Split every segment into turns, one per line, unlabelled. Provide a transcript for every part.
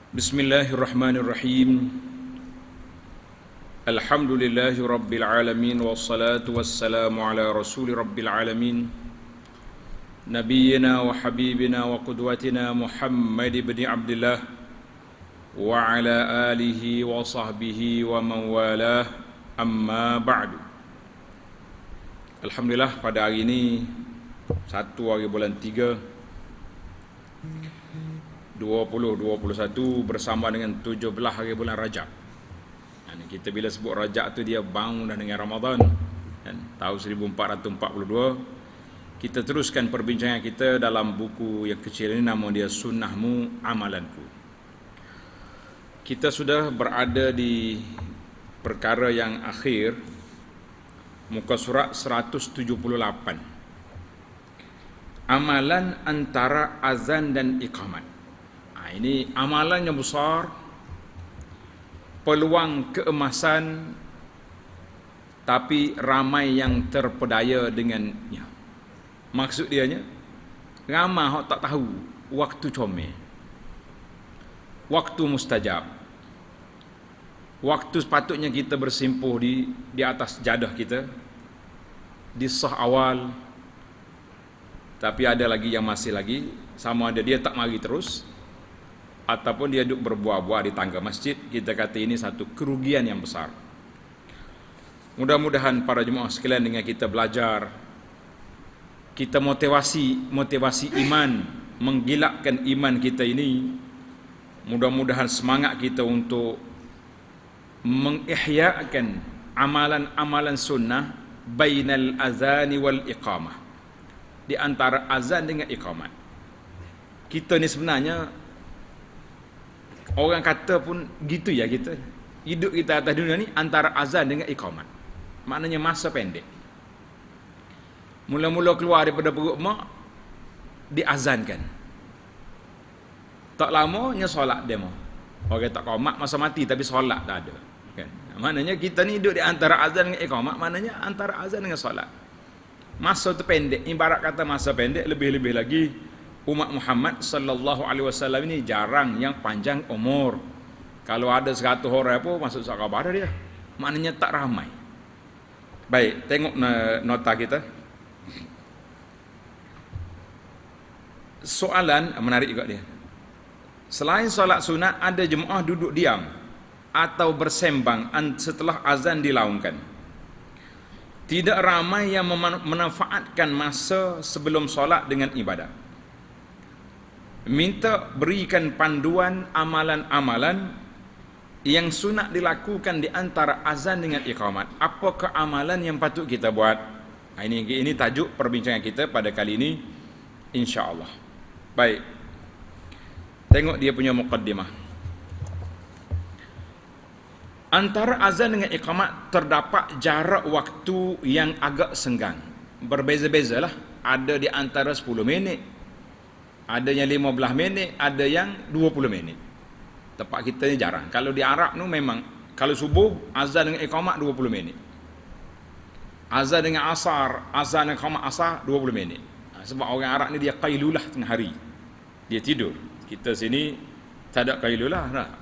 Bismillahirrahmanirrahim. Alhamdulillahi rabbil alamin wassalatu wassalamu ala rasuli rabbil alamin nabiyyina wa habibina wa qudwatina Muhammad ibn Abdullah wa ala alihi wa sahbihi wa man walah, amma ba'du. Alhamdulillah, pada hari ini 1 hari bulan 3 2021 bersama dengan 17 hari bulan Rajab. Kita bila sebut Rajab tu dia bangun dah dengan Ramadan kan? Tahun 1442. Kita teruskan perbincangan kita dalam buku yang kecil ini, nama dia Sunnahmu Amalanku. Kita sudah berada di perkara yang akhir, muka surat 178. Amalan antara azan dan iqamat. Ini amalan yang besar, peluang keemasan, tapi ramai yang terpedaya dengannya. Maksud dianya, ramai orang tak tahu waktu comel, waktu mustajab, waktu sepatutnya kita bersimpuh di atas jadah kita, di sah awal. Tapi ada lagi yang masih lagi, sama ada dia tak mari terus, ataupun dia duduk berbuah-buah di tangga masjid. Kita kata ini satu kerugian yang besar. Mudah-mudahan para jemaah sekalian, dengan kita belajar, kita motivasi iman, menggilakkan iman kita ini. Mudah-mudahan semangat kita untuk mengihyakan amalan-amalan sunnah bainal azani wal iqamah, di antara azan dengan iqamat. Kita ni sebenarnya, orang kata pun gitu ya, kita hidup kita atas dunia ni antara azan dengan iqamat. Maknanya masa pendek. Mula-mula keluar daripada perut mak, diazankan. Tak lamanya solat demo. Orang tak qamat masa mati, tapi solat tak ada kan? Maknanya kita ni hidup di antara azan dengan iqamat. Maknanya antara azan dengan solat. Masa tu pendek. Ibarat kata masa pendek, lebih-lebih lagi umat Muhammad sallallahu alaihi wasallam ini jarang yang panjang umur. Kalau ada 100 orang apa masuk sahabat dia. Maknanya tak ramai. Baik, tengok nota kita. Soalan menarik juga dia. Selain solat sunat, ada jemaah duduk diam atau bersembang setelah azan dilaungkan. Tidak ramai yang memanfaatkan masa sebelum solat dengan ibadat. Minta berikan panduan amalan-amalan yang sunat dilakukan di antara azan dengan iqamat. Apakah amalan yang patut kita buat? Ini tajuk perbincangan kita pada kali ini, insya-Allah. Baik. Tengok dia punya muqaddimah. Antara azan dengan iqamat terdapat jarak waktu yang agak senggang. Berbeza-bezalah. Ada di antara 10 minit, ada yang 15 minit, ada yang 20 minit. Tempat kita ni jarang. Kalau di Arab tu memang, kalau subuh, azan dengan iqamat 20 minit. Azan dengan asar, azan dengan iqamat asar 20 minit. Sebab orang Arab ni dia qailulah tengah hari. Dia tidur. Kita sini tak ada qailulah.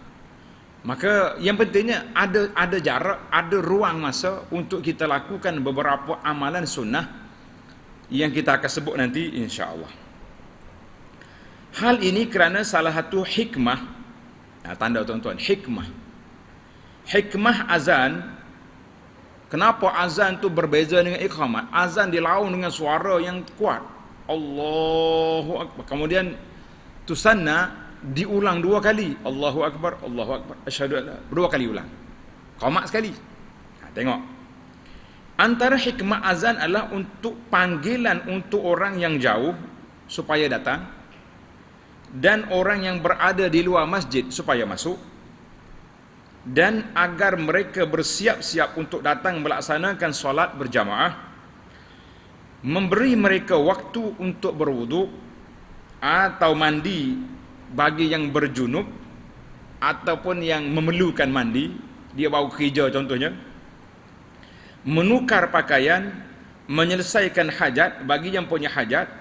Maka yang pentingnya ada jarak, ada ruang masa untuk kita lakukan beberapa amalan sunnah yang kita akan sebut nanti, insya-Allah. Hal ini kerana salah satu hikmah, tanda tuan-tuan, hikmah azan. Kenapa azan tu berbeza dengan iqamat? Azan dilaung dengan suara yang kuat, Allahu Akbar. Kemudian tusanna diulang 2 kali, Allahu Akbar, Allahu Akbar, asyhadu an la, 2 kali ulang. Qamat sekali. Tengok. Antara hikmah azan adalah untuk panggilan untuk orang yang jauh supaya datang, dan orang yang berada di luar masjid supaya masuk, dan agar mereka bersiap-siap untuk datang melaksanakan solat berjamaah, memberi mereka waktu untuk berwuduk atau mandi bagi yang berjunub ataupun yang memerlukan mandi, dia bawa kerja contohnya, menukar pakaian, menyelesaikan hajat bagi yang punya hajat.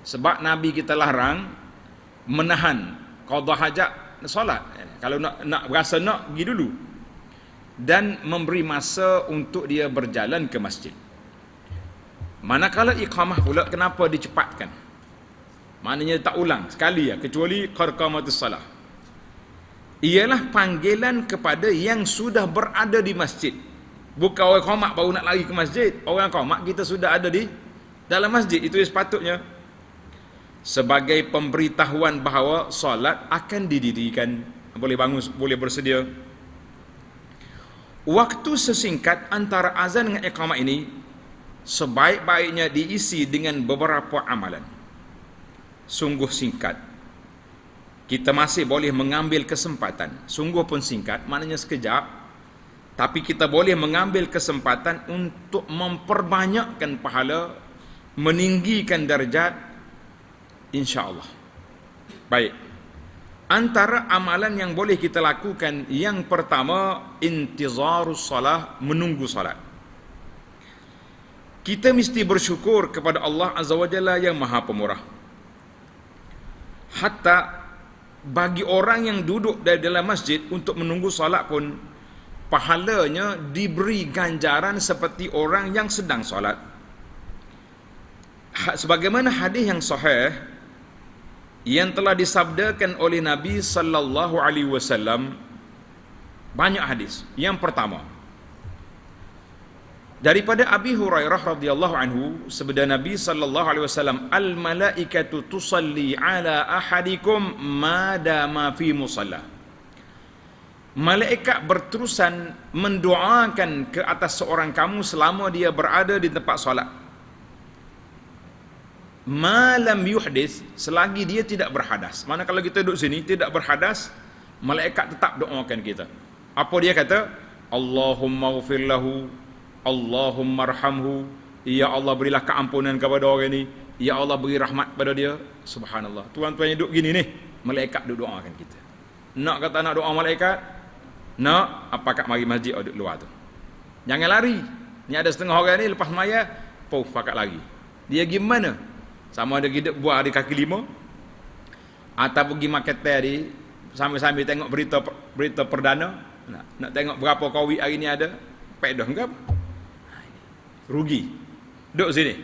Sebab Nabi kita larang menahan qada hajat solat. Kalau nak berasa nak, pergi dulu. Dan memberi masa untuk dia berjalan ke masjid. Manakala iqamah pula, kenapa dicepatkan? Maknanya tak ulang sekali ya, kecuali qarqamatus salah. Ialah panggilan kepada yang sudah berada di masjid. Bukan orang qamat baru nak lari ke masjid. Orang qamat kita sudah ada di dalam masjid. Itu yang sepatutnya. Sebagai pemberitahuan bahawa solat akan didirikan. Boleh bangun, boleh bersedia. Waktu sesingkat antara azan dengan iqamah ini sebaik-baiknya diisi dengan beberapa amalan. Sungguh singkat. Kita masih boleh mengambil kesempatan. Sungguh pun singkat, maknanya sekejap. Tapi kita boleh mengambil kesempatan untuk memperbanyakkan pahala, meninggikan darjat, insya-Allah. Baik. Antara amalan yang boleh kita lakukan, yang pertama, intizarus salah, menunggu salat. Kita mesti bersyukur kepada Allah Azza wa Jalla yang Maha Pemurah. Hatta bagi orang yang duduk di dalam masjid untuk menunggu salat pun, pahalanya diberi ganjaran seperti orang yang sedang salat. Sebagaimana hadis yang sahih yang telah disabdakan oleh Nabi sallallahu alaihi wasallam, banyak hadis. Yang pertama, daripada Abi Hurairah radhiyallahu anhu, sabda Nabi sallallahu alaihi wasallam, al malaikatu tusalli ala ahadikum ma dama fi musalla. Malaikat berterusan mendoakan ke atas seorang kamu selama dia berada di tempat solat. Malam yuhdis, selagi dia tidak berhadas. Mana kalau kita duduk sini tidak berhadas, malaikat tetap doakan kita. Apa dia kata? Allahumma ghfir lahu, Allahumma arhamhu, ya Allah berilah keampunan kepada orang ini, ya Allah beri rahmat pada dia. Subhanallah. Tuan-tuan yang duduk gini nih, malaikat duduk doakan kita. Nak kata nak doa malaikat? Nak, apakah mari masjid duduk luar tu. Jangan lari. Ni ada setengah orang ni lepas maya, pakat lari. Dia gimana? Sama ada hidup buah di kaki lima, atau pergi makan teh di sambil-sambil tengok berita perdana. Nak tengok berapa kawi hari ni ada, pedah enggak? Rugi. Duduk sini.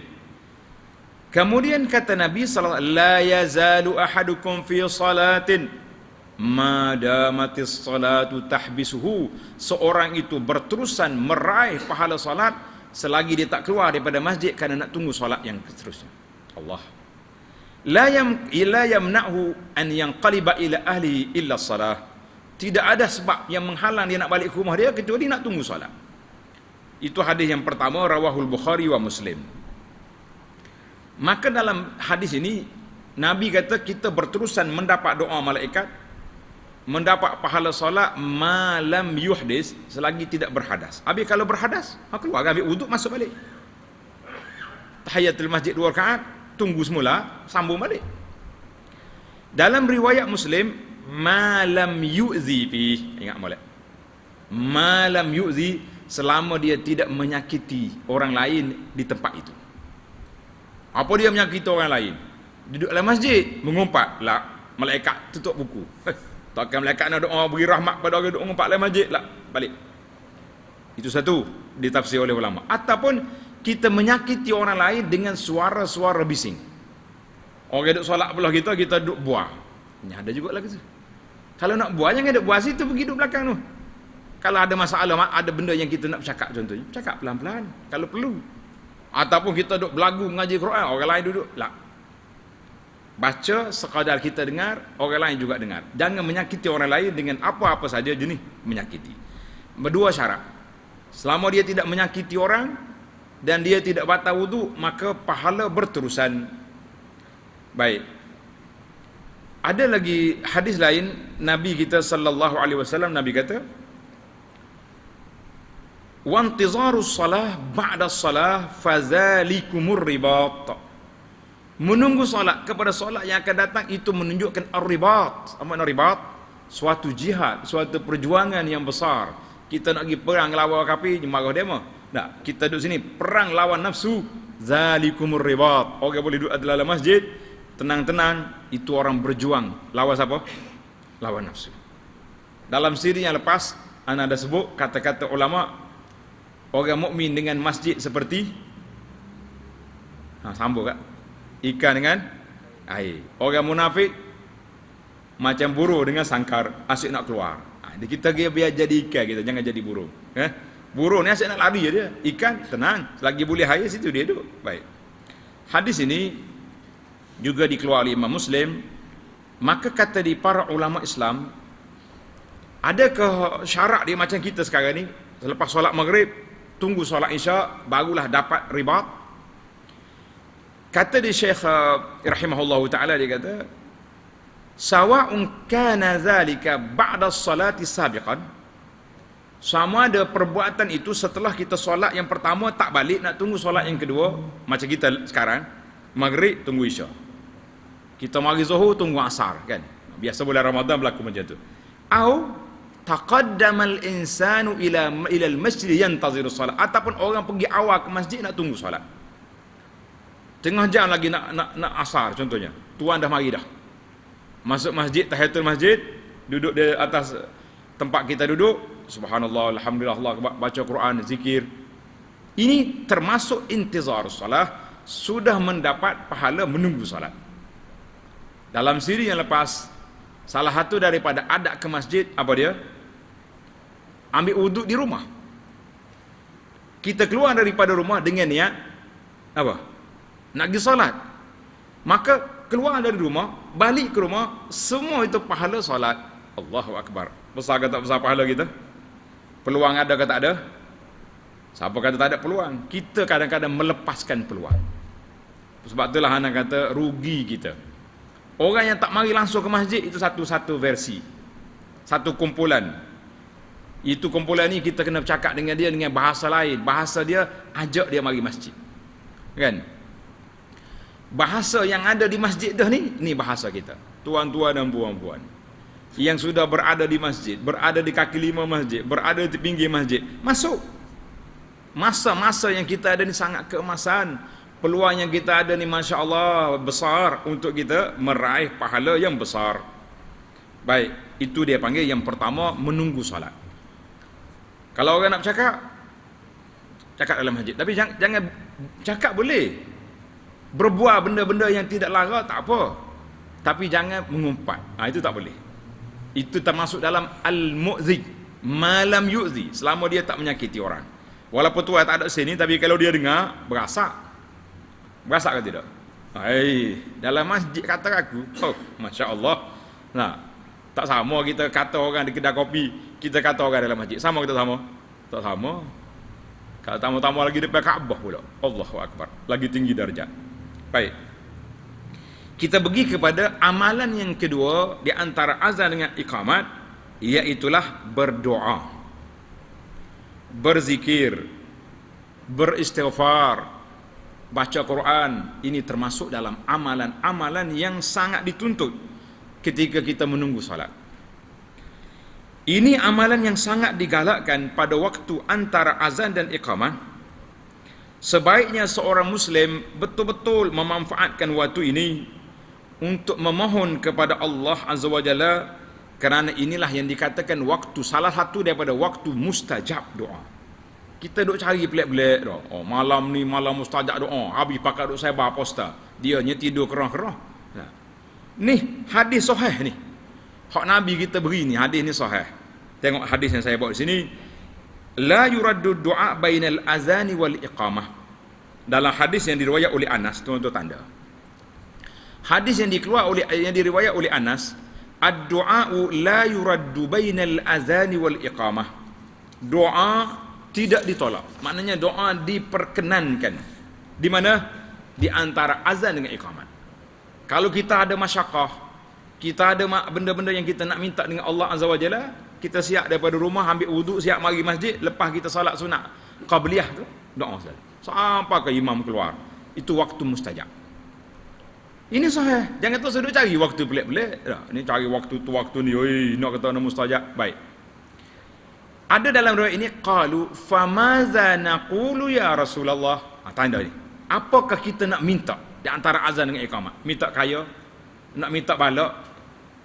Kemudian kata Nabi sallallahu alaihi wasallam, la yazalu ahadukum fi salatin ma damatis salatu tahbisuhu. Seorang itu berterusan meraih pahala salat selagi dia tak keluar daripada masjid kerana nak tunggu salat yang seterusnya. Allah. La yamna'hu an yanqaliba ila ahlihi illa salah. Tidak ada sebab yang menghalang dia nak balik ke rumah dia kecuali nak tunggu salat. Itu hadis yang pertama, rawahul Bukhari wa Muslim. Maka dalam hadis ini Nabi kata kita berterusan mendapat doa malaikat, mendapat pahala solat malam yuhdis, selagi tidak berhadas. Habis kalau berhadas, keluar ambil wuduk masuk balik. Tahiyatul masjid 2 rakaat, tunggu semula, sambung balik. Dalam riwayat Muslim, malam yu'zi fi, ingat molek. Malam yu'zi, selama dia tidak menyakiti orang lain di tempat itu. Apa dia menyakiti orang lain? Duduk dalam masjid, mengumpat lah, malaikat tutup buku. Takkan malaikat nak doa beri rahmat pada orang duduk mengumpat dalam masjid lah, balik. Itu satu ditafsir oleh ulama. Ataupun kita menyakiti orang lain dengan suara-suara bising. Orang duduk solat belah kita duduk buah. Ini ada juga lagi tu. Kalau nak buah, jangan duduk buah situ, pergi duduk belakang tu. Kalau ada masalah, ada benda yang kita nak bercakap contohnya, cakap pelan-pelan kalau perlu. Ataupun kita duduk belagu mengaji Quran, orang lain duduk lah. Baca sekadar kita dengar, orang lain juga dengar. Jangan menyakiti orang lain dengan apa-apa saja jenis menyakiti. Berdua syarat. Selama dia tidak menyakiti orang dan dia tidak batal wudu, maka pahala berterusan. Baik. Ada lagi hadis lain Nabi kita sallallahu alaihi wasallam, Nabi kata, "Wa intizarus salah ba'da salah fadzalikumur ribat." Menunggu solat kepada solat yang akan datang itu menunjukkan ar-ribat. Apa makna ribat? Suatu jihad, suatu perjuangan yang besar. Kita nak pergi perang lawan kafir, marah demo. Tak, kita duduk sini perang lawan nafsu, zalikumur ribat. Orang boleh duduk dalam masjid tenang-tenang, itu orang berjuang lawan siapa? lawan nafsu. Dalam siri yang lepas ana ada sebut kata-kata ulama, orang mukmin dengan masjid seperti sambung tak? Ikan dengan air. Orang munafik macam burung dengan sangkar, asyik nak keluar. Kita biar jadi ikan, kita jangan jadi burung. Burung ni asyik nak lari je dia. Ikan tenang, selagi boleh air situ dia duduk. Baik. Hadis ini juga dikeluarkan oleh Imam Muslim. Maka kata di para ulama Islam, adakah syarat dia macam kita sekarang ni, selepas solat maghrib tunggu solat isyak barulah dapat ribat? Kata di Syekh rahimahullahu taala, dia kata sawa'un kana zalika ba'da as-salati sabiqan, sama ada perbuatan itu setelah kita solat yang pertama tak balik, nak tunggu solat yang kedua, macam kita sekarang maghrib tunggu isyak, kita mari zuhur tunggu asar kan, biasa bulan Ramadan berlaku macam tu. Au taqaddamal insanu ila al-masjid yantaziru solat, ataupun orang pergi awal ke masjid nak tunggu solat, tengah jam lagi nak asar contohnya, tuan dah mari dah masuk masjid, tahiyatul masjid, duduk di atas tempat kita duduk, subhanallah, alhamdulillah, Allah akbar, baca Quran, zikir. Ini termasuk intizar solat, sudah mendapat pahala menunggu solat. Dalam siri yang lepas, salah satu daripada adab ke masjid apa dia? Ambil wuduk di rumah. Kita keluar daripada rumah dengan niat apa? Nak pergi solat. Maka keluar dari rumah, balik ke rumah, semua itu pahala solat. Allahu akbar. Besar ke tak besar pahala kita? Peluang ada ke tak ada? Siapa kata tak ada peluang? Kita kadang-kadang melepaskan peluang. Sebab itulah anak kata rugi kita. Orang yang tak mari langsung ke masjid itu satu versi, satu kumpulan. Itu kumpulan ni kita kena bercakap dengan dia dengan bahasa lain. Bahasa dia ajak dia mari masjid, kan? Bahasa yang ada di masjid dah ni bahasa kita. Tuan-tuan dan puan-puan yang sudah berada di masjid, berada di kaki lima masjid, berada di pinggir masjid, masuk. Masa-masa yang kita ada ni sangat keemasan. Peluang yang kita ada ni Masya Allah besar untuk kita meraih pahala yang besar. Baik, itu dia panggil yang pertama, menunggu solat. Kalau orang nak bercakap, cakap dalam masjid. Tapi jangan cakap boleh, berbual benda-benda yang tidak lara tak apa, tapi jangan mengumpat. Itu tak boleh. Itu termasuk dalam al-mu'zi, malam yu'zi, selama dia tak menyakiti orang. Walaupun tuan tak ada sini, tapi kalau dia dengar, berasak ke tidak? Dalam masjid kata aku, Masya Allah. Nah, tak sama kita kata orang di kedai kopi, kita kata orang dalam masjid. Sama kita sama? Tak sama. Kalau tamu-tamu lagi depan Kaabah pula, Allahu akbar, lagi tinggi darjat. Baik, kita pergi kepada amalan yang kedua di antara azan dengan iqamat, iaitulah berdoa, berzikir, beristighfar, baca Quran. Ini termasuk dalam amalan-amalan yang sangat dituntut ketika kita menunggu salat. Ini amalan yang sangat digalakkan pada waktu antara azan dan iqamah. Sebaiknya seorang Muslim betul-betul memanfaatkan waktu ini untuk memohon kepada Allah Azza wa Jalla, kerana inilah yang dikatakan waktu, salah satu daripada waktu mustajab doa. Kita duk cari pelik-pelik doa. Malam ni malam mustajab doa. Habis pakai duk sebar poster. Dianya tidur kerah-kerah. Ni hadis sahih ni. Hak Nabi kita beri ni, hadis ni sahih. Tengok hadis yang saya bawa di sini. La yuraddu du'a bainal azani wal iqamah. Dalam hadis yang diriwayat oleh Anas, tuan-tuan tanda. Hadis yang diriwayat oleh Anas, ad-du'a'u la yuraddu bainal azani wal iqamah. Doa tidak ditolak. Maknanya doa diperkenankan. Di mana? Di antara azan dengan iqamat. Kalau kita ada masyarakat, kita ada benda-benda yang kita nak minta dengan Allah Azza wa Jalla, kita siap daripada rumah, ambil wuduk, siap mari masjid, lepas kita salat sunat qabliyah tu, doa sekali sampai ke imam keluar. Itu waktu mustajab. Ini sahih. Jangan terus duduk cari waktu pelik-pelik. Ini cari waktu tu, waktu ni, nak kata nak mustajab. Baik. Ada dalam riwayat ini, qalu famaza naqulu ya Rasulullah. Tanda ni, apakah kita nak minta di antara azan dengan iqamah? Minta kaya, nak minta balak,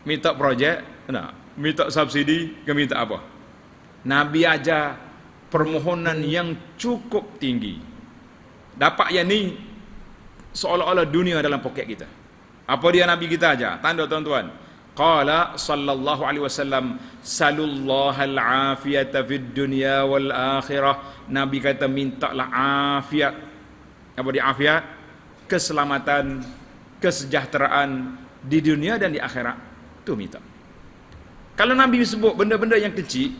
minta projek, Nah, minta subsidi ke minta apa? Nabi aja permohonan yang cukup tinggi. Dapat yang ni seolah-olah dunia dalam poket kita. Apa dia Nabi kita aja? Tanda tuan-tuan. Qala sallallahu alaihi wasallam salullahal afiyata fid dunya wal akhirah. Nabi kata mintalah afiat. Apa dia afiat? Keselamatan, kesejahteraan di dunia dan di akhirat. Tu minta. Kalau Nabi sebut benda-benda yang kecil,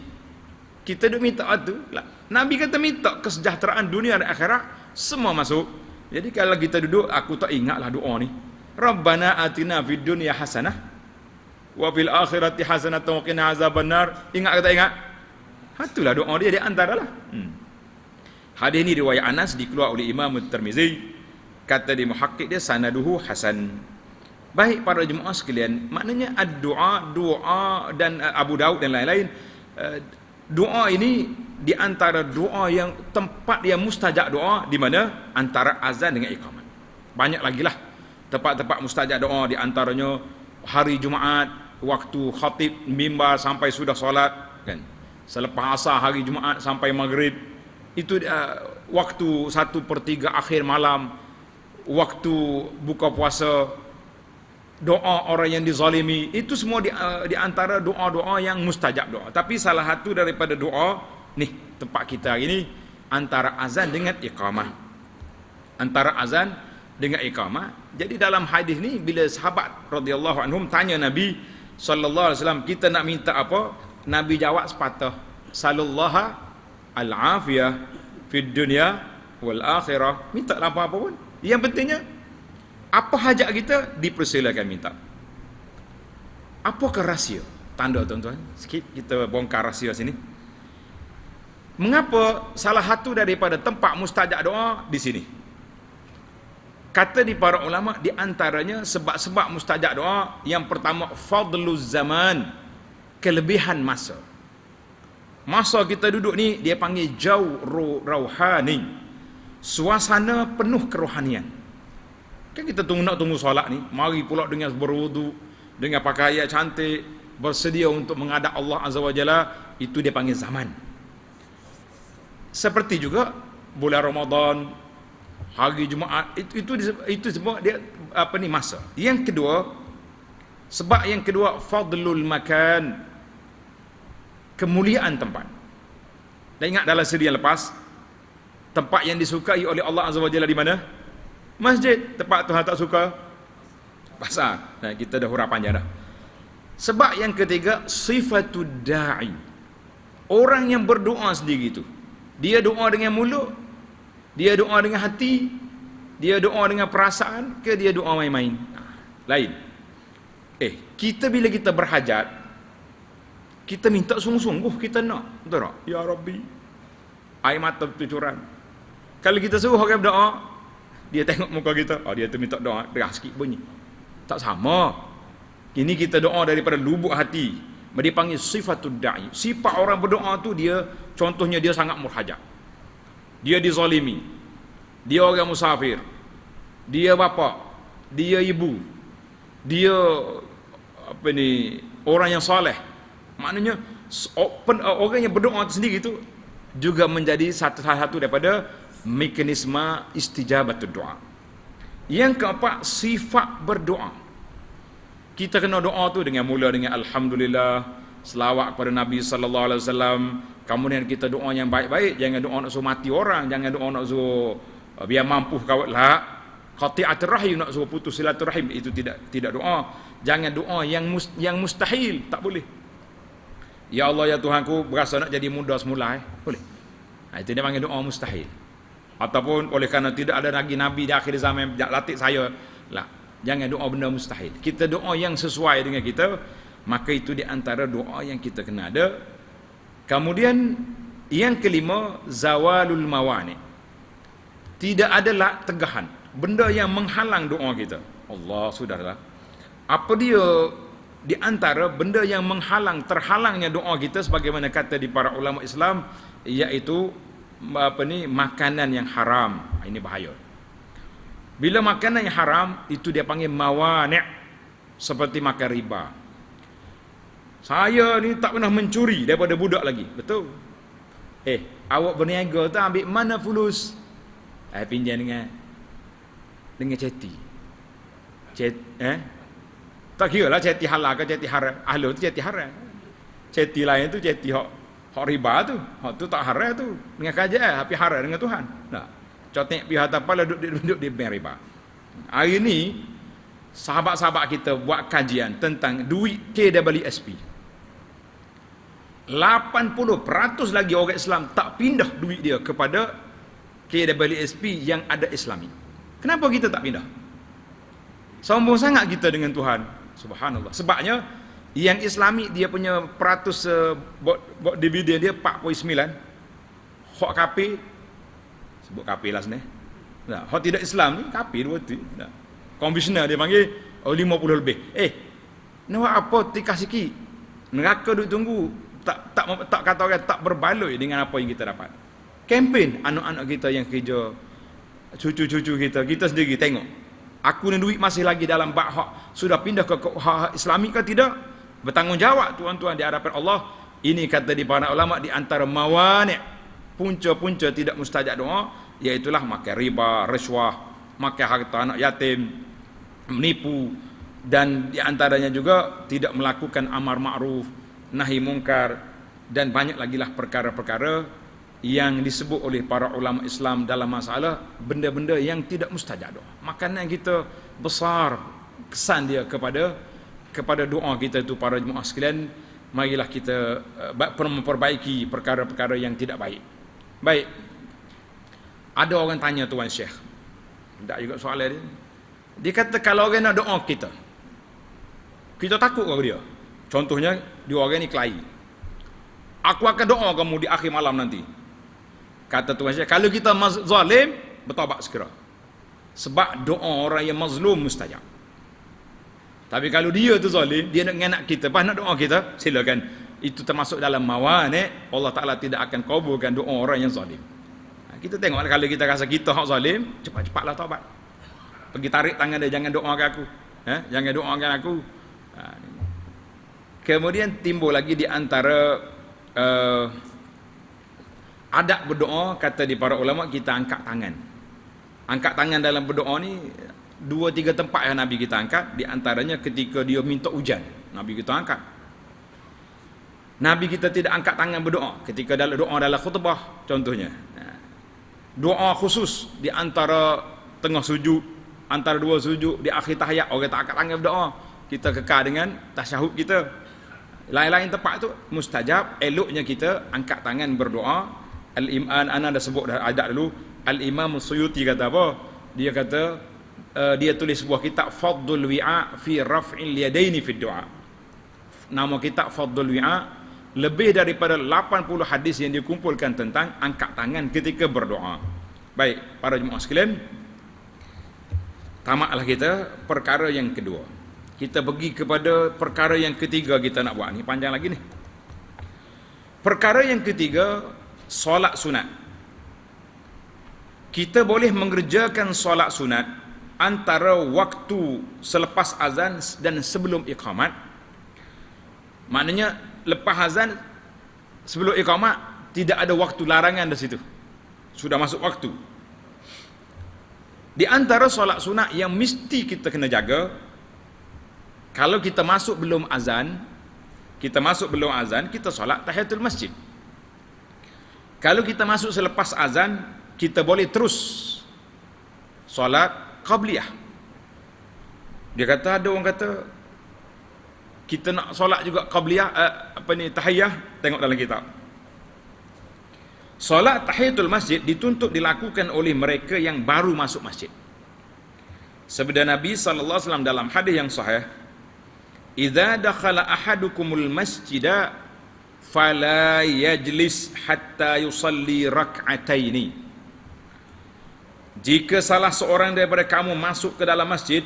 kita duk minta tu lah. Nabi kata minta kesejahteraan dunia dan akhirat, semua masuk. Jadi kalau kita duduk, aku tak ingatlah doa ni. Rabbana atina fid dunya hasanah wa fil akhirati hasanah wa qina azabannar. Ingat ke tak ingat? Itulah doa dia di antaralah. Hadis ni riwayat Anas dikeluar oleh Imam Tirmizi. Kata di muhakkik dia sanaduhu hasan. Baik para jemaah sekalian, maknanya doa dan Abu Daud dan lain-lain, doa ini di antara doa yang tempat yang mustajab doa di mana antara azan dengan iqamat. Banyak lagi lah tempat-tempat mustajab doa, di antaranya hari Jumaat waktu khatib mimbar sampai sudah solat kan. Selepas asar hari Jumaat sampai maghrib, itu waktu 1/3 akhir malam, waktu buka puasa, doa orang yang dizalimi, itu semua di antara doa-doa yang mustajab doa. Tapi salah satu daripada doa nih tempat kita ini antara azan dengan iqamah. Antara azan dengan iqamah. Jadi dalam hadis ni bila sahabat radhiyallahu anhum tanya Nabi sallallahu alaihi wasallam, kita nak minta apa? Nabi jawab sepatah, sallallahu al-afiyah fid dunya wal akhirah. Minta apa-apa pun. Yang pentingnya apa hajat kita dipersilakan minta. Apakah rahsia? Tanda tuan-tuan. Sikit kita bongkar rahsia sini. Mengapa salah satu daripada tempat mustajab doa di sini? Kata di para ulama di antaranya sebab-sebab mustajab doa, yang pertama fadluz zaman, kelebihan masa. Masa kita duduk ni dia panggil jauh rauhani. Suasana penuh kerohanian. Kan kita tunggu solat ni, mari pula dengan berwudu, dengan pakaian cantik, bersedia untuk menghadap Allah Azza wa Jalla, itu dia panggil zaman. Seperti juga bulan Ramadan, hari Jumaat, itu semua dia masa. Yang kedua, sebab yang kedua fadlul makan, kemuliaan tempat. Dan ingat dalam seri yang lepas, tempat yang disukai oleh Allah Azza wa Jalla di mana? Masjid. Tempat Tuhan tak suka, pasar. Nah, kita dah huraf panjang dah. Sebab yang ketiga, sifatud da'i, orang yang berdoa sendiri itu, dia doa dengan mulut, dia doa dengan hati, dia doa dengan perasaan, ke dia doa main-main? Lain. Kita bila kita berhajat, kita minta sungguh-sungguh, kita nak, betul tak? Ya Rabbi, air mata bercucuran. Kalau kita suruh orang berdoa, dia tengok muka kita, dia tu minta doa, deras sikit bunyi. Tak sama. Ini kita doa daripada lubuk hati. Dia panggil sifatud da'i. Sifat orang berdoa tu, dia contohnya dia sangat murhajat. Dia dizalimi. Dia orang musafir. Dia bapa, dia ibu. Dia orang yang soleh. Maknanya orang yang berdoa itu sendiri itu juga menjadi salah satu daripada mekanisme istijabatul doa. Yang keempat, sifat berdoa. Kita kena doa tu dengan mula dengan alhamdulillah, selawat kepada Nabi sallallahu alaihi wasallam. Kemudian kita doa yang baik-baik, jangan doa nak suruh mati orang, jangan doa nak suruh biar mampu kawat lah. Qati'atur rahim, nak suruh putus silaturahim, itu tidak doa. Jangan doa yang mustahil, tak boleh. Ya Allah ya Tuhanku, berasa nak jadi muda semula, boleh. Itu dia panggil doa mustahil. Ataupun oleh kerana tidak ada lagi Nabi di akhir zaman latih saya lah, jangan doa benda mustahil. Kita doa yang sesuai dengan kita, maka itu di antara doa yang kita kena ada. Kemudian yang kelima, zawalul mawani, tidak adalah tegahan, benda yang menghalang doa kita. Allah, sudahlah. Apa dia di antara benda yang terhalangnya doa kita, sebagaimana kata di para ulama Islam, iaitu makanan yang haram. Ini bahaya. Bila makanan yang haram, itu dia panggil mawani', seperti makan riba. Saya ni tak pernah mencuri daripada budak lagi. Betul. Awak berniaga tu ambil mana fulus? Pinjam dengan ceti. Tak kira lah ceti halal ke ceti haram. Ahlu tu ceti haram. Ceti lain tu ceti hak riba tu. Hak tu tak haram tu. Dengan kerajaan, tapi haram dengan Tuhan. Nah, cotek pihak apa duduk di bank riba. Hari ni sahabat-sahabat kita buat kajian tentang duit KWSP. 80% lagi orang Islam tak pindah duit dia kepada KWSP yang ada Islami. Kenapa kita tak pindah? Sombong sangat kita dengan Tuhan. Subhanallah. Sebabnya yang Islami dia punya peratus buat dividen dia 49. Hak kafir sebut kafir lah sebenarnya. Nah, hak tidak Islam ni kafir dua tu. Nah. Komisioner dia panggil 50 lebih. Nak apa tika sikit? Neraka duk tunggu. Tak kata orang tak berbaloi dengan apa yang kita dapat. Kempen anak-anak kita yang kerja, cucu-cucu kita sendiri tengok. Aku ni duit masih lagi dalam bak hak sudah pindah ke hak Islami ke tidak? Bertanggungjawab tuan-tuan di hadapan Allah. Ini kata di para ulama di antara mawani' punca-punca tidak mustajab doa, iaitulah makan riba, rasuah, makan harta anak yatim, menipu, dan di antaranya juga tidak melakukan amar ma'ruf, nahi mungkar, dan banyak lagi lah perkara-perkara yang disebut oleh para ulama Islam dalam masalah benda-benda yang tidak mustajab doa. Makanan kita besar kesan dia kepada doa kita itu. Para jemaah sekalian, marilah kita memperbaiki perkara-perkara yang tidak baik. Baik. Ada orang tanya Tuan Syekh. Tak juga soalan dia. Dia kata kalau orang nak doa kita takut ke dia? Contohnya dia orang ni kelahi. Aku akan doa kamu di akhir malam nanti. Kata Tuan Syekh, kalau kita zalim, bertaubat segera. Sebab doa orang yang mazlum mustajab. Tapi kalau dia tu zalim, dia nak nganak kita, pas nak doa kita, silakan. Itu termasuk dalam mawani'. Allah Ta'ala tidak akan kabulkan doa orang yang zalim. Kita tengok kalau kita rasa kita hak zalim, cepat-cepatlah taubat. Pergi tarik tangan dia, jangan doakan aku. Jangan doakan aku. Kemudian timbul lagi di antara adab berdoa, kata di para ulama, kita angkat tangan. Angkat tangan dalam berdoa ni 2-3 tempat yang Nabi kita angkat. Di antaranya ketika dia minta hujan, Nabi kita angkat. Nabi kita tidak angkat tangan berdoa ketika dalam doa dalam khutbah contohnya. Doa khusus di antara tengah sujud, antara dua sujud, di akhir tahiyat, orang tak angkat tangan berdoa. Kita kekal dengan tasyahud kita. Lain-lain tempat tu mustajab, eloknya kita angkat tangan berdoa. Ana dah sebut dah adab dulu. Al-Imam Suyuti kata apa? Dia kata dia tulis sebuah kitab Fadlul Wi'a fi Raf'il Yadaini fi Du'a. Nama kitab Fadlul Wi'a, lebih daripada 80 hadis yang dikumpulkan tentang angkat tangan ketika berdoa. Baik, para jemaah sekalian, tamatlah kita perkara yang kedua. Kita pergi kepada perkara yang ketiga kita nak buat ni, panjang lagi ni. Perkara yang ketiga, solat sunat. Kita boleh mengerjakan solat sunat antara waktu selepas azan dan sebelum iqamat. Maknanya lepas azan sebelum iqamat tidak ada waktu larangan di situ. Sudah masuk waktu. Di antara solat sunat yang mesti kita kena jaga, kalau kita masuk belum azan, kita solat tahiyatul masjid. Kalau kita masuk selepas azan, kita boleh terus solat qabliyah. Dia kata, ada orang kata kita nak solat juga qabliyah, tahiyah, tengok dalam kitab. Solat tahiyatul masjid dituntut dilakukan oleh mereka yang baru masuk masjid. Sabda Nabi sallallahu alaihi wasallam dalam hadis yang sahih, "Idza dakhala ahadukumul masjida fala yajlis hatta yusalli rak'ataini." Jika salah seorang daripada kamu masuk ke dalam masjid,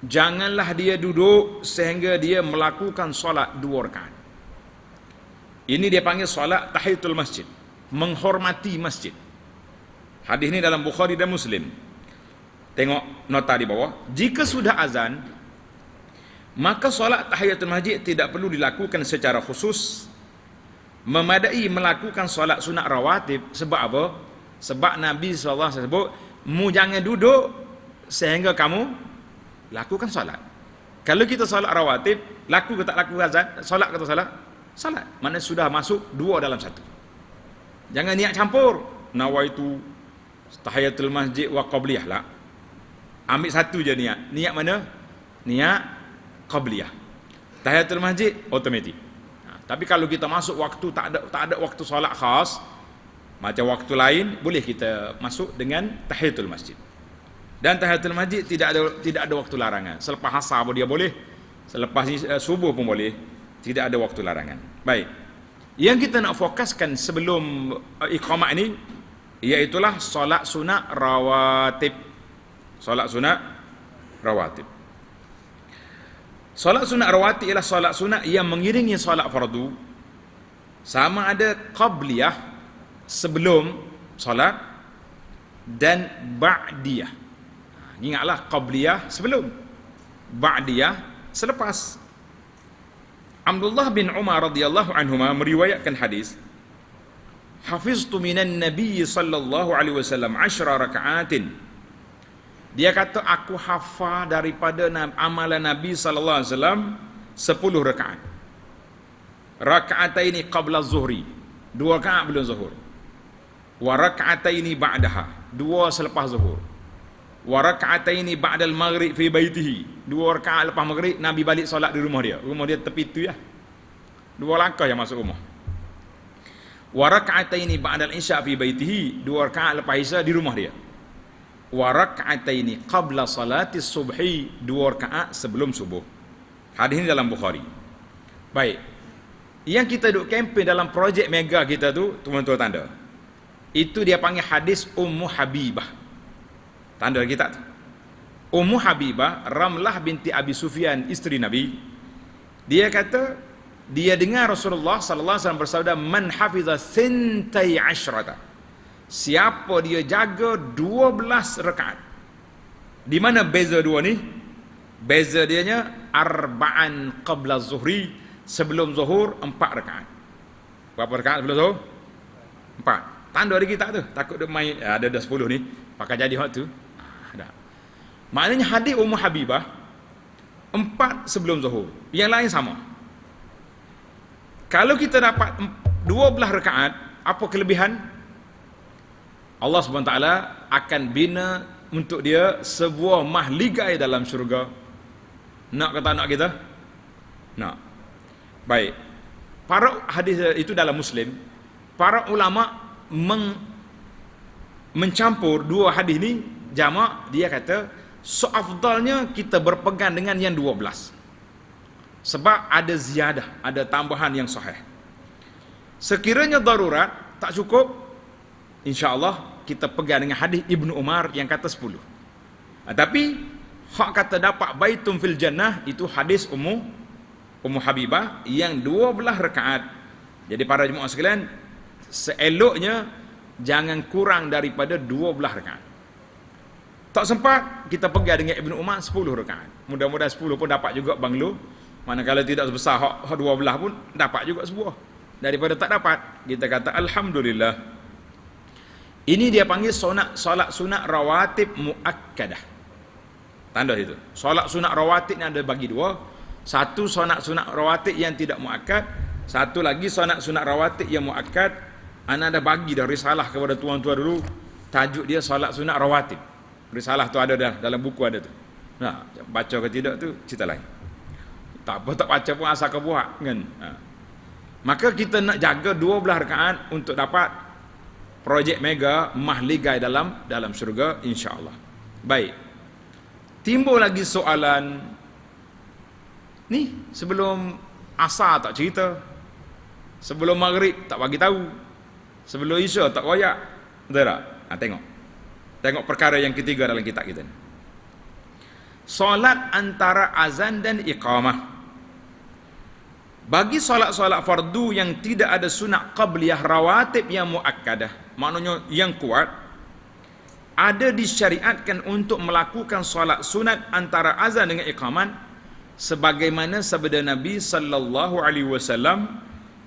janganlah dia duduk sehingga dia melakukan solat 2 rakaat. Ini dia panggil solat tahiyatul masjid, menghormati masjid. Hadis ini dalam Bukhari dan Muslim. Tengok nota di bawah. Jika sudah azan, Maka solat tahiyatul masjid tidak perlu dilakukan secara khusus, memadai melakukan solat sunat rawatib. Sebab apa? Sebab Nabi SAW sebut, mu jangan duduk sehingga kamu lakukan solat. Kalau kita solat rawatib, laku ke tak laku azan, solat ke tak solat? Solat. Mana sudah masuk dua dalam satu. Jangan niat campur. Nawaitu tahiyatul masjid wa qabliyah lah. Ambil satu je niat. Niat mana? Niat qabliyah. Tahiyatul masjid automatik. Tapi kalau kita masuk waktu tak ada waktu solat khas, macam waktu lain, boleh kita masuk dengan tahiyatul masjid. Dan tahiyatul masjid tidak ada waktu larangan. Selepas asar pun dia boleh, selepas subuh pun boleh, tidak ada waktu larangan. Baik. Yang kita nak fokuskan sebelum iqamah ini, iaitulah solat sunat rawatib. Solat sunat rawatib. Solat sunat rawatib ialah solat sunat yang mengiringi solat fardu, sama ada qabliyah sebelum solat dan ba'diyah. Ingatlah, qabliyah sebelum, ba'diyah selepas. Abdullah bin Umar radhiyallahu anhuma meriwayatkan hadis, hafiztu minan nabiy sallallahu alaihi wasallam 10 raka'atin. Dia kata, aku hafal daripada amalan Nabi sallallahu alaihi wasallam 10 rakaat. Raka'ataini qabla zuhri, 2 rakaat belum zuhur. Wa raka'ataini ba'daha, 2 selepas zuhur. Wa raka'ataini ba'dal maghrib fi baitihi, 2 rakaat lepas maghrib Nabi balik solat di rumah dia. Rumah dia tepi tu ya. 2 langkah yang masuk rumah. Wa raka'ataini ba'dal isya fi baitihi, 2 rakaat lepas isya di rumah dia. Wa raka'ataini qabla salati subhi, 2 rakaat sebelum subuh. Hadis ini dalam Bukhari. Baik. Yang kita duk kempen dalam projek mega kita tu, tuan-tuan tanda. Itu dia panggil hadis Ummu Habibah. Tanda kita tu. Ummu Habibah, Ramlah binti Abi Sufyan, isteri Nabi. Dia kata, dia dengar Rasulullah sallallahu alaihi wasallam bersabda, man hafiza sintai asyrata. Siapa dia jaga 12 rakaat. Di mana beza dua ni? Beza dianya arba'an qabla zuhri, sebelum zuhur 4 rakaat. Berapa rakaat sebelum zuhur? 4. Tanda ada kita tu. Takut dia main ada 10 ni, pakai jadi waktu. Ada. Maknanya hadis Ummu Habibah 4 sebelum zuhur. Yang lain sama. Kalau kita dapat 12 rakaat, apa kelebihan? Allah SWT akan bina untuk dia sebuah mahligai dalam syurga. Nak kata nak kita? Nak. Baik. Para hadis itu dalam Muslim, para ulama mencampur dua hadis ni, jamak. Dia kata seafdalnya kita berpegang dengan yang 12. Sebab ada ziyadah, ada tambahan yang sahih. Sekiranya darurat tak cukup, insya-Allah kita pegang dengan hadis Ibnu Umar yang kata 10. Tapi hak kata dapat baitum fil jannah, itu hadis Ummu Habibah yang 12 rakaat. Jadi para jemaah sekalian, seeloknya jangan kurang daripada 12 rakaat. Tak sempat, kita pegang dengan Ibnu Umar 10 rakaat. Mudah-mudahan 10 pun dapat juga banglo. Manakala tidak sebesar hak 12 pun dapat juga sebuah. Daripada tak dapat, kita kata alhamdulillah. Ini dia panggil solat sunat rawatib muakkadah. Tanda itu. Solat sunat rawatib ni ada bagi dua. Satu solat sunat rawatib yang tidak muakkad, satu lagi solat sunat rawatib yang muakkad. Ana ada bagi dah risalah kepada tuan-tuan dulu. Tajuk dia solat sunat rawatib. Risalah tu ada dah dalam buku ada tu. Nah, baca ke tidak tu cerita lain. Tak apa tak baca pun asal kau buat kan. Maka kita nak jaga 12 rakaat untuk dapat projek mega mahligai dalam syurga insya-Allah. Baik. Timbul lagi soalan ni, sebelum asar tak cerita, sebelum maghrib tak bagi tahu, sebelum isya tak royak. Betul tak? Tengok perkara yang ketiga dalam kitab kita ni. Solat antara azan dan iqamah. Bagi solat-solat fardu yang tidak ada sunat qabliyah rawatib yang muakkadah, maknanya yang kuat, ada disyariatkan untuk melakukan solat sunat antara azan dengan iqaman sebagaimana sabda Nabi sallallahu alaihi wasallam.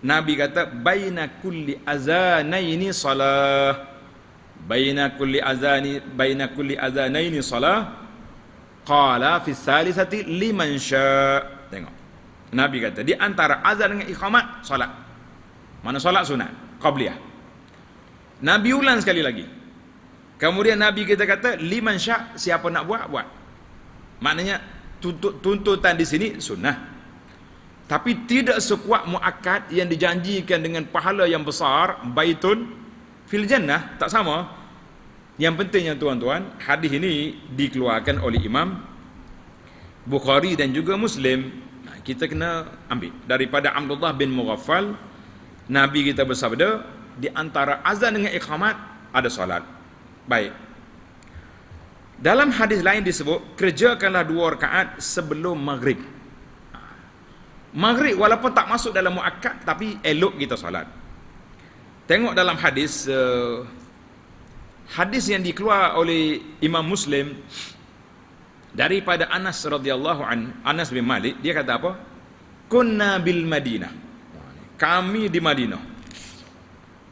Nabi kata baina kulli azanaini salah, baina kulli azanaini salah, qala fi salisati liman syaa. Tengok, Nabi kata di antara azan dengan iqamat solat. Mana solat sunat qabliyah. Nabi ulang sekali lagi. Kemudian Nabi kita kata liman syaa, siapa nak buat buat. Maknanya tuntutan di sini sunnah. Tapi tidak sekuat muakkad yang dijanjikan dengan pahala yang besar, baitun fil jannah, tak sama. Yang pentingnya tuan-tuan, hadis ini dikeluarkan oleh Imam Bukhari dan juga Muslim. Kita kena ambil daripada Abdullah bin Mughaffal. Nabi kita bersabda, di antara azan dengan iqamat ada solat. Baik. Dalam hadis lain disebut, kerjakanlah 2 rakaat sebelum maghrib. Maghrib walaupun tak masuk dalam muakkad, tapi elok kita solat. Tengok dalam hadis yang dikeluar oleh Imam Muslim daripada Anas radhiyallahu an, Anas bin Malik, dia kata apa? Kunna bil Madinah. Kami di Madinah.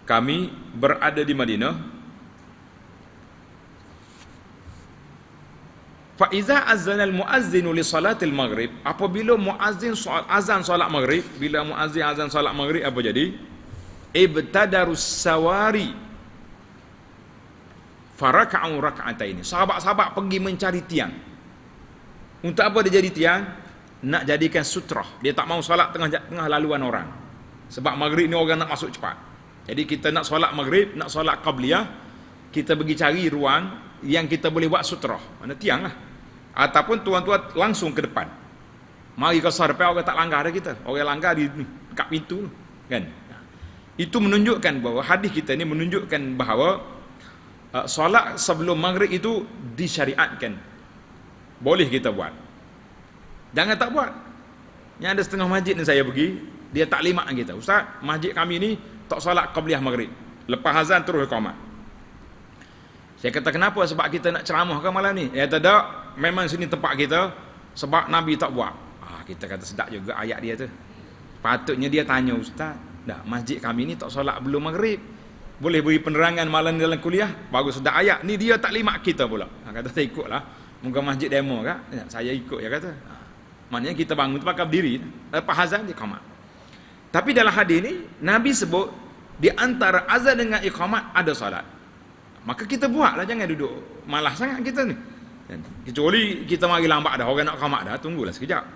Kami berada di Madinah. Fa iza azana al muazzin li salatil maghrib, apabila muazzin azan solat maghrib, bila muazzin azan solat maghrib apa jadi? Ibtadarus sawari faraka'u raka'ataini. Sahabat-sahabat pergi mencari tiang. Untuk apa dia jadi tiang? Nak jadikan sutrah. Dia tak mau solat tengah laluan orang. Sebab maghrib ni orang nak masuk cepat. Jadi kita nak solat maghrib, nak solat qabliyah, kita pergi cari ruang yang kita boleh buat sutrah. Mana tiang lah. Ataupun tuan-tuan langsung ke depan. Mari kau sarpai orang tak langgar dah kita. Orang langgar di dekat pintu kan. Itu menunjukkan bahawa hadis kita ni menunjukkan bahawa solat sebelum maghrib itu disyariatkan. Boleh kita buat. Jangan tak buat. Yang ada setengah masjid ni saya pergi, dia tak limak kita. Ustaz, masjid kami ni tak solat qabliyah maghrib. Lepas azan terus iqamah. Saya kata kenapa? Sebab kita nak ceramah ke malam ni? Ya tak, memang sini tempat kita sebab Nabi tak buat. Kita kata sedap juga ayat dia tu. Patutnya dia tanya, Ustaz, dah masjid kami ni tak solat belum maghrib. Boleh beri penerangan malam dalam kuliah? Bagus sedap ayat. Ni dia tak limak kita pula. Kata saya ikutlah. Muka masjid demo kah? Ya, saya ikut ya kata. Maknanya kita bangun tu pakai berdiri. Lepas azan dia iqamat. Tapi dalam hadis ni Nabi sebut di antara azan dengan iqamat ada solat. Maka kita buatlah, jangan duduk malas sangat kita ni. Kecuali kita mari lambat dah, orang nak qamat dah, tunggulah sekejap.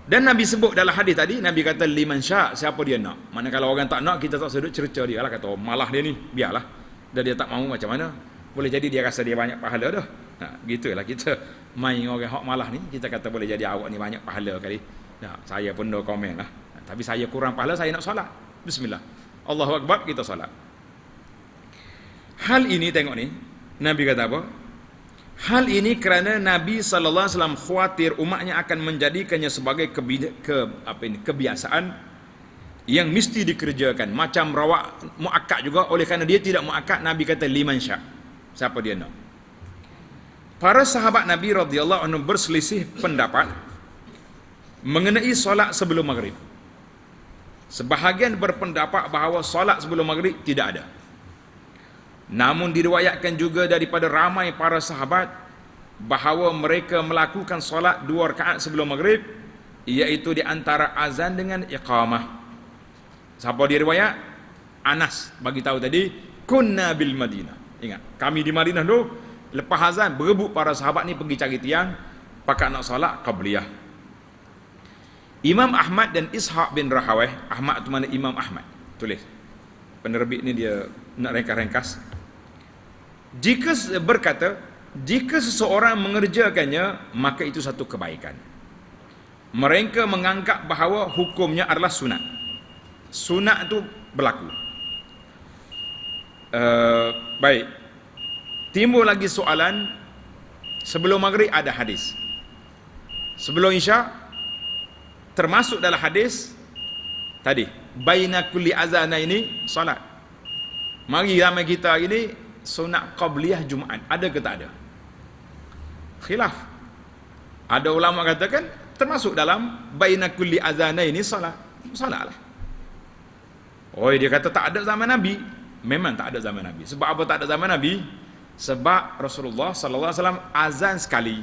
Dan Nabi sebut dalam hadis tadi, Nabi kata liman syaa, siapa dia nak. Mana kalau orang tak nak, kita tak sedut cerca dia lah, kata oh, malah dia ni, biarlah. Dan dia tak mahu macam mana. Boleh jadi dia rasa dia banyak pahala dah. Gitulah kita main orang hak malah ni, kita kata boleh jadi awak ni banyak pahala kali. Saya pun no komen lah. Tapi saya kurang pahala, saya nak solat. Bismillah. Allahu Akbar, kita solat. Hal ini tengok ni, Nabi kata apa? Hal ini kerana Nabi sallallahu alaihi wasallam khawatir umatnya akan menjadikannya sebagai kebiasaan yang mesti dikerjakan, macam rawat muakkad juga. Oleh kerana dia tidak muakkad, Nabi kata liman syaa, siapa dia nak. Para sahabat Nabi radhiyallahu anhu berselisih pendapat mengenai solat sebelum maghrib. Sebahagian berpendapat bahawa solat sebelum maghrib tidak ada. Namun diriwayatkan juga daripada ramai para sahabat bahawa mereka melakukan solat 2 rakaat sebelum maghrib, iaitu di antara azan dengan iqamah. Siapa dia riwayat? Anas bagi tahu tadi, kunna bil Madinah. Ingat, kami di Madinah dulu, lepas azan berebut para sahabat ni pergi cari tiang, pakat nak solat qabliyah. Imam Ahmad dan Ishaq bin Rahawai, Ahmad tu mana Imam Ahmad, tulis. Penerbit ni dia nak ringkas. Jika seseorang mengerjakannya, maka itu satu kebaikan. Mereka menganggap bahawa hukumnya adalah sunat. Sunat itu berlaku. Baik. Timbul lagi soalan, sebelum maghrib ada hadis. Sebelum isya termasuk dalam hadis tadi, baina kulli azana ini salat. Mari ramai kita hari ni sunat qabliyah Jumaat, ada ke tak ada? Khilaf. Ada ulama katakan termasuk dalam baina kulli azanaini salat. Salatlah. Oh, dia kata tak ada zaman Nabi. Memang tak ada zaman Nabi. Sebab apa tak ada zaman Nabi? Sebab Rasulullah sallallahu alaihi wasallam azan sekali.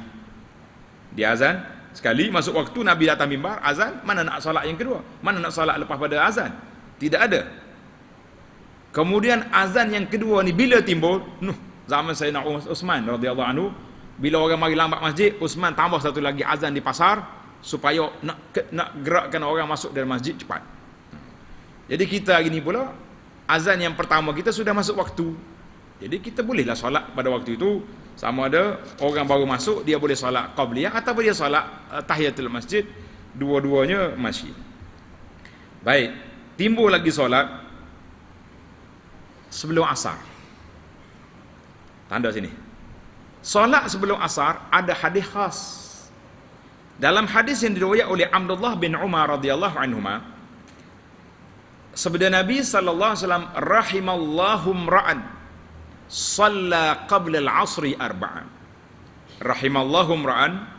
Dia azan sekali, masuk waktu Nabi datang mimbar, azan, mana nak solat yang kedua? Mana nak solat lepas pada azan? Tidak ada. Kemudian azan yang kedua ni bila timbul? Zaman Sayyidina Uthman radhiyallahu anhu, bila orang mari lambat masjid, Uthman tambah satu lagi azan di pasar supaya nak gerakkan orang masuk dalam masjid cepat. Jadi kita hari ni pula azan yang pertama kita sudah masuk waktu. Jadi kita bolehlah solat pada waktu itu, sama ada orang baru masuk dia boleh solat qabliyah atau dia solat tahiyatul masjid, dua-duanya masih. Baik, timbul lagi solat sebelum asar. Tanda sini. Solat sebelum asar ada hadis khas. Dalam hadis yang diriwayatkan oleh Abdullah bin Umar radhiyallahu anhuma, sabda Nabi sallallahu alaihi wasallam, rahimallahu ra'an shalla qabla al-'asri arba'an. Rahimallahu ra'an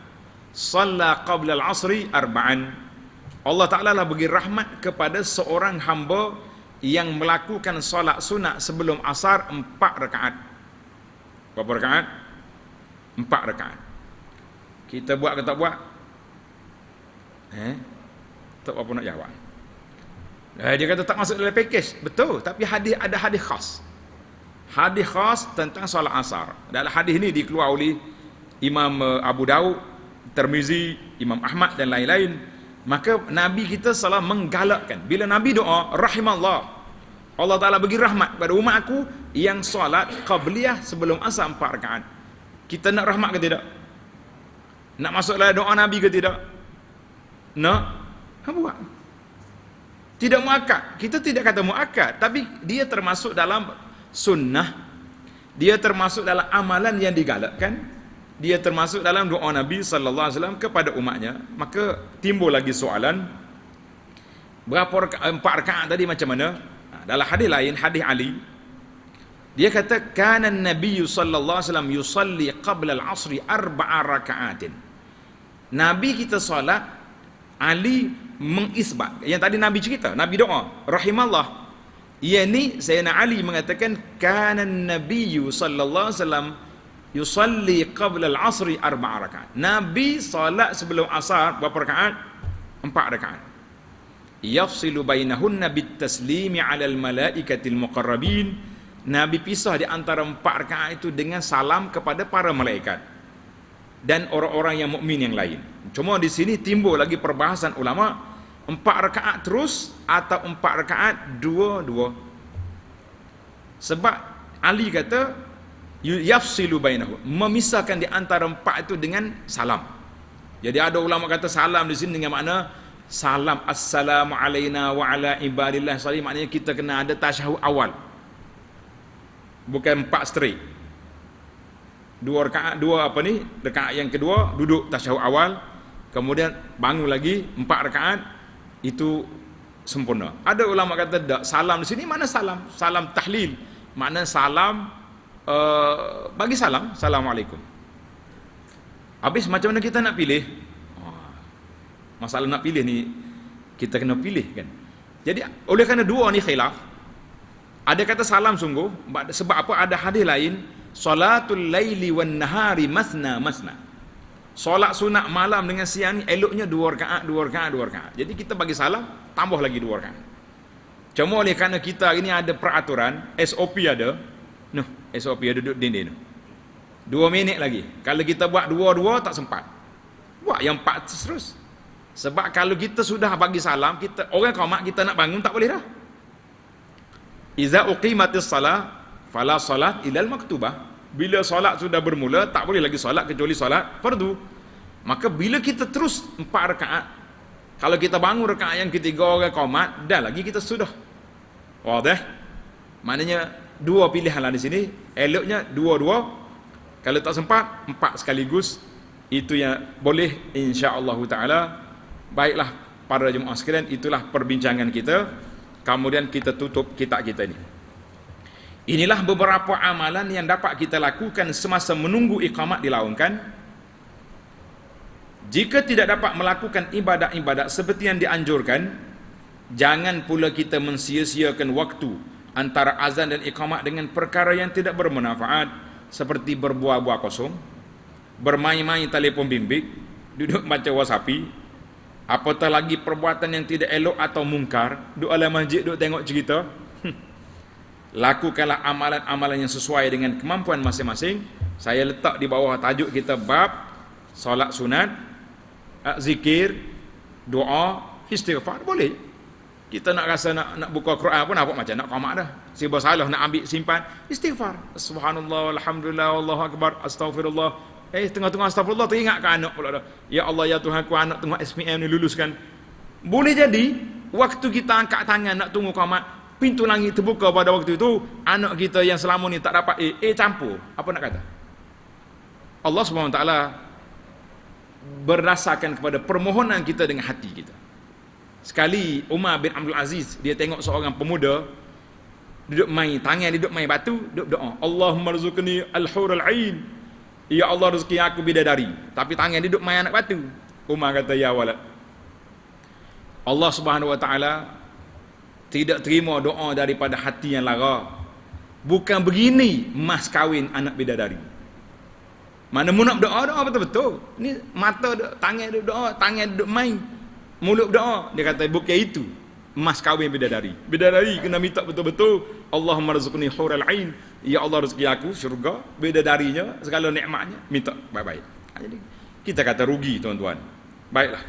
shalla qabla al-'asri arba'an. Allah Taala lah bagi rahmat kepada seorang hamba yang melakukan solat sunat sebelum asar 4 rakaat. Berapa rakaat? 4 rakaat. Kita buat ke tak buat? Tak apa nak jawab. Dia kata tak masuk dalam package. Betul, tapi ada hadis khas. Hadis khas tentang solat asar. Dalam hadis ini dikeluar oleh Imam Abu Daud, Tirmizi, Imam Ahmad dan lain-lain. Maka Nabi kita salah menggalakkan. Bila Nabi doa, rahimallah, Allah Ta'ala bagi rahmat kepada umat aku yang solat qabliyah sebelum asar 4 rakaat. Kita nak rahmat ke tidak? Nak masuk dalam doa Nabi ke tidak? Nak? Buat. Tidak muakkad. Kita tidak kata muakkad, tapi dia termasuk dalam sunnah. Dia termasuk dalam amalan yang digalakkan. Dia termasuk dalam doa Nabi sallallahu alaihi wasallam kepada umatnya. Maka timbul lagi soalan, berapa 4 rakaat tadi macam mana? Dalam hadis lain, hadis Ali, dia kata kana an-nabiy sallallahu alaihi wasallam yusalli qabla al-'asri 4 raka'atin. Nabi kita solat, Ali mengisbat. Yang tadi Nabi cerita, Nabi doa, rahimallah. Yani Sayyidina Ali mengatakan kana an-nabiy sallallahu alaihi wasallam yusalli qabla al-'asri 4 rakaat. Nabi solat sebelum asar berapa rakaat? 4 rakaat. Yafsilu bainahunna bit-taslimi 'ala al-malaikatil muqarrabin. Nabi pisah di antara 4 rakaat itu dengan salam kepada para malaikat dan orang-orang yang mukmin yang lain. Cuma di sini timbul lagi perbahasan ulama, 4 rakaat terus atau 4 rakaat dua-dua. Sebab Ali kata yafsilu bainahu, memisahkan di antara 4 itu dengan salam. Jadi ada ulama kata salam di sini dengan makna salam assalamu alaina wa ala ibadillah salih, maknanya kita kena ada tasyahud awal. Bukan 4 straight. 2 rakaat, rakaat yang kedua duduk tasyahud awal, kemudian bangun lagi 4 rakaat, itu sempurna. Ada ulama kata tak, salam di sini mana salam? Salam tahlil. Makna salam bagi salam, assalamualaikum. Habis macam mana kita nak pilih? Masalah nak pilih ni kita kena pilih kan. Jadi oleh kerana dua ni khilaf, ada kata salam sungguh, sebab apa? Ada hadis lain, salatul laili wan nahari masna masna. Solat sunat malam dengan siang ni eloknya 2 rakaat, 2 rakaat, 2 rakaat. Jadi kita bagi salam, tambah lagi 2 rakaat. Cuma oleh kerana kita ini ada peraturan, SOP ada. SOP ada duduk dinding. 2 minit lagi. Kalau kita buat 2-2 tak sempat. Buat yang 4 terus. Sebab kalau kita sudah bagi salam, kita orang qamat, kita nak bangun tak boleh dah. Iza uqimatis salah fala salat ilal maktubah. Bila solat sudah bermula, tak boleh lagi solat kecuali solat fardu. Maka bila kita terus 4 rakaat, kalau kita bangun rakaat yang ketiga orang qamat, dah lagi kita sudah. Wadah? Maknanya 2 pilihan lah di sini. Eloknya 2-2. Kalau tak sempat 4 sekaligus. Itu yang boleh insya-Allah taala. Baiklah para jemaah sekalian, itulah perbincangan kita. Kemudian kita tutup kitab kita ini. Inilah beberapa amalan yang dapat kita lakukan semasa menunggu iqamat dilaungkan. Jika tidak dapat melakukan ibadat-ibadat seperti yang dianjurkan, jangan pula kita mensia-siakan waktu antara azan dan iqamah dengan perkara yang tidak bermanfaat, seperti berbual-bual kosong, bermain-main telefon bimbit, duduk baca wasapi, apatah lagi perbuatan yang tidak elok atau mungkar, duduk dalam masjid, duduk tengok cerita. Lakukanlah amalan-amalan yang sesuai dengan kemampuan masing-masing. Saya letak di bawah tajuk kita bab solat sunat, zikir, doa, istighfar. Boleh. Kita nak rasa nak buka Quran pun apa macam nak qamak dah. Siapa salah nak ambil simpan, istighfar. Subhanallah, alhamdulillah, Allahu akbar, astagfirullah. Tengah-tengah astagfirullah teringat ke anak pula dah. Ya Allah ya Tuhan, ku anak tengah SPM ni luluskan. Boleh jadi waktu kita angkat tangan nak tunggu qamak, pintu langit terbuka pada waktu itu, anak kita yang selama ni tak dapat campur. Apa nak kata? Allah SWT berdasarkan kepada permohonan kita dengan hati kita. Sekali Umar bin Abdul Aziz, dia tengok seorang pemuda duduk main, tangan dia duduk main batu, duduk doa, Allahumma rzuqni al-hurul ain, ya Allah rezeki aku bidadari, tapi tangan dia duduk main anak batu. Umar kata, ya walad, Allah Subhanahu wa taala tidak terima doa daripada hati yang lara. Bukan begini mas kahwin anak bidadari. Mana mu nak doa betul-betul. Ni mata tangan duduk doa, tangan duduk main, mulut berdoa. Dia kata bukan itu mas kahwin bidadari. Bidadari kena minta betul-betul, Allahumma rzuqni hurul ain, ya Allah rezeki aku syurga, bidadarinya segala nikmatnya minta baik-baik. Jadi kita kata rugi tuan-tuan. Baiklah,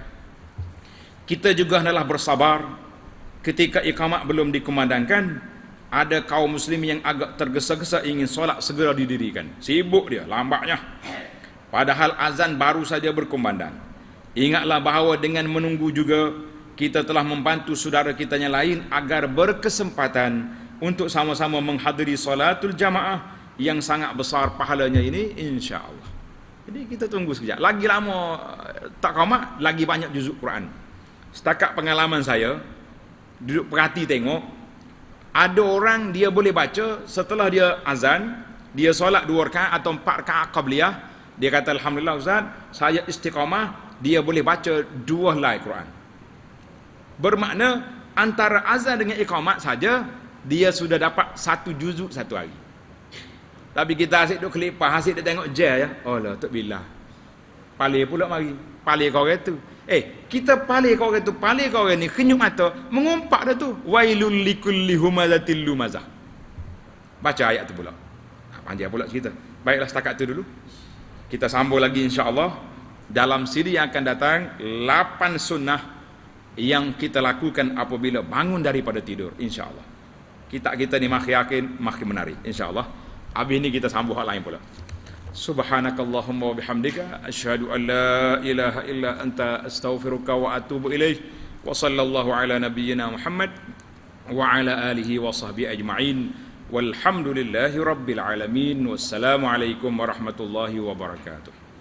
kita juga hendaklah bersabar ketika iqamat belum dikumandangkan. Ada kaum muslim yang agak tergesa-gesa ingin solat segera didirikan, sibuk dia, lambatnya, padahal azan baru saja berkumandang. Ingatlah bahawa dengan menunggu juga kita telah membantu saudara kita yang lain agar berkesempatan untuk sama-sama menghadiri solatul jamaah yang sangat besar pahalanya ini, insya-Allah. Jadi kita tunggu sekejap. Lagi lama tak qamat, lagi banyak juzuk Quran. Setakat pengalaman saya, duduk perhati tengok, ada orang dia boleh baca setelah dia azan, dia solat 2 rakaat atau 4 rakaat qabliyah, dia kata alhamdulillah Ustaz, saya istiqamah, dia boleh baca 2 helai Quran. Bermakna antara azan dengan iqamat saja dia sudah dapat 1 juzuk 1 hari. Tapi kita asyik duk kelipah, asyik duk tengok je ya. Oh lah tok billah. Palih pula mari. Palih kau orang tu. Kita palih kau orang tu, palih kau orang ni kenyuk mata, mengumpak dah tu. Wailul likulli humazatil lumazah. Baca ayat tu pula. Panjang pula cerita. Baiklah setakat tu dulu. Kita sambung lagi insya-Allah dalam siri yang akan datang 8 sunnah yang kita lakukan apabila bangun daripada tidur, insya-Allah. Kita ni makin yakin, makin menarik, insya-Allah. Habis ni kita sambung hal lain pula. Subhanakallahumma wa bihamdika asyhadu an la ilaha illa anta astaghfiruka wa atubu ilaik. Wa sallallahu ala nabiyyina Muhammad wa ala alihi wa sahbihi ajma'in. Walhamdulillahi rabbil alamin. Wassalamu alaikum warahmatullahi wabarakatuh.